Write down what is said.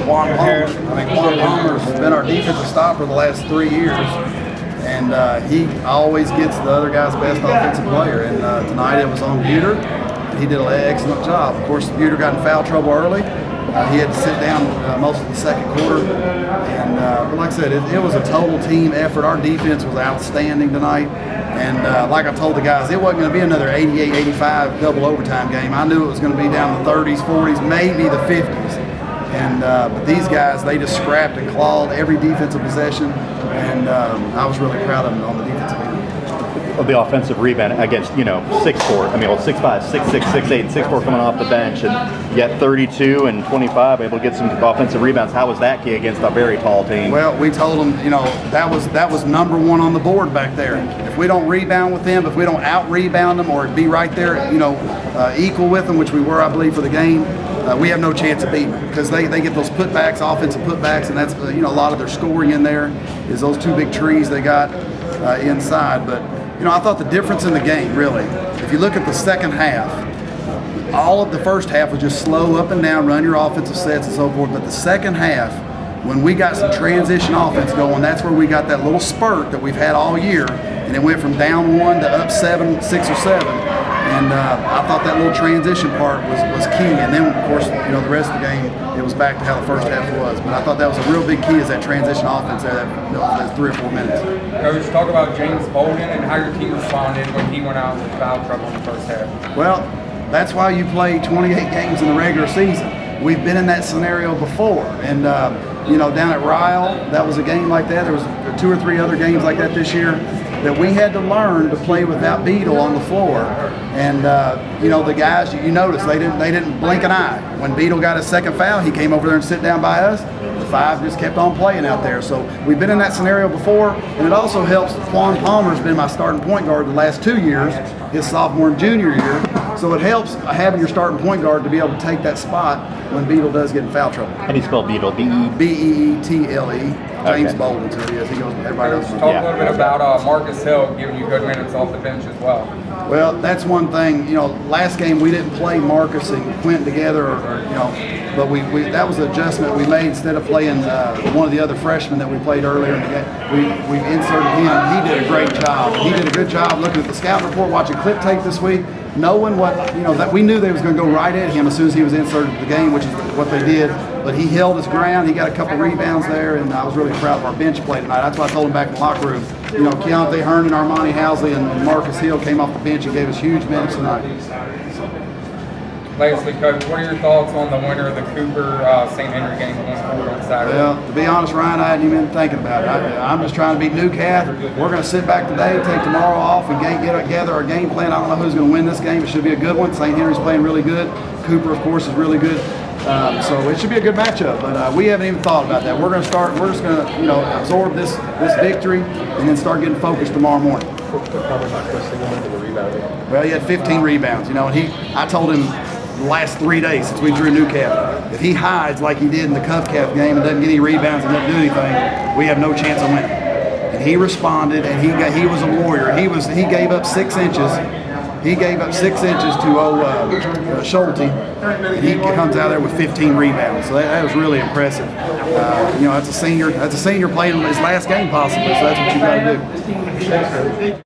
Juan Palmer. I think Juan Palmer has been our defensive stopper the last 3 years, and he always gets the other guy's best offensive player. And tonight it was on Booher. He did an excellent job. Of course, Booher got in foul trouble early. He had to sit down most of the second quarter. And but like I said, it was a total team effort. Our defense was outstanding tonight. And like I told the guys, it wasn't going to be another 88-85 double overtime game. I knew it was going to be down the 30s, 40s, maybe the 50s. And but these guys, they just scrapped and clawed every defensive possession. And I was really proud of them on the defensive end. The offensive rebound against, 6'4", 6'5", 6'6", 6'8", and 6'4" coming off the bench, and yet 32 and 25 able to get some offensive rebounds. How was that key against a very tall team? Well, we told them, that was number one on the board back there. If we don't rebound with them, if we don't out-rebound them or be right there, equal with them, which we were, I believe, for the game, we have no chance of beating them because they get those putbacks, offensive putbacks, and that's, a lot of their scoring in there is those two big trees they got inside. But I thought the difference in the game, really, if you look at the second half, all of the first half was just slow up and down, run your offensive sets and so forth. But the second half, when we got some transition offense going, that's where we got that little spurt that we've had all year, and it went from down 1 to up 7, 6 or 7. And I thought that little transition part was key. And then, of course, the rest of the game, it was back to how the first half was. But I thought that was a real big key, is that transition offense there, that 3 or 4 minutes. Coach, talk about James Bolden and how your team responded when he went out with foul trouble in the first half. Well, that's why you play 28 games in the regular season. We've been in that scenario before. And, down at Ryle, that was a game like that. There was 2 or 3 other games like that this year that we had to learn to play without Beadle on the floor. And the guys, you notice they didn't blink an eye. When Beadle got his second foul, he came over there and sit down by us. The 5 just kept on playing out there. So we've been in that scenario before, and it also helps. Juan Palmer's been my starting point guard the last 2 years, his sophomore and junior year. So it helps having your starting point guard to be able to take that spot when Beadle does get in foul trouble. How do you spell Beadle? B-E-E-T-L-E. James Okay. Bolden, so he goes. Everybody else. Talk a little bit about Marcus Hill giving you good minutes off the bench as well. Well, that's one thing. Last game we didn't play Marcus and Quentin together, but we that was an adjustment we made. Instead of playing one of the other freshmen that we played earlier in the game, we inserted him. He did a great job. He did a good job looking at the scout report, watching clip tape this week, knowing what that we knew they was going to go right at him as soon as he was inserted to the game, which is what they did. But he held his ground. He got a couple rebounds there, and I was really proud of our bench play tonight. That's why I told him back in the locker room. Keontae Herndon, Armani Housley, and Marcus Hill came off the bench and gave us huge minutes tonight. Lastly, Coach, what are your thoughts on the winner of the Cooper-St. Henry game going forward on Saturday? Well, to be honest, Ryan, I hadn't even been thinking about it. I'm just trying to beat Newcath. We're going to sit back today, take tomorrow off, and get together our game plan. I don't know who's going to win this game. It should be a good one. St. Henry's playing really good. Cooper, of course, is really good. So it should be a good matchup, but we haven't even thought about that. We're just going to, absorb this victory and then start getting focused tomorrow morning. Well, he had 15 rebounds, and I told him the last 3 days since we drew Newcath, if he hides like he did in the Covcath game and doesn't get any rebounds and doesn't do anything, we have no chance of winning. And he responded, and he was a warrior. He gave up 6 inches. He gave up 6 inches to Schulte, and he comes out there with 15 rebounds. So that was really impressive. That's a senior. That's a senior playing his last game possibly. So that's what you got to do.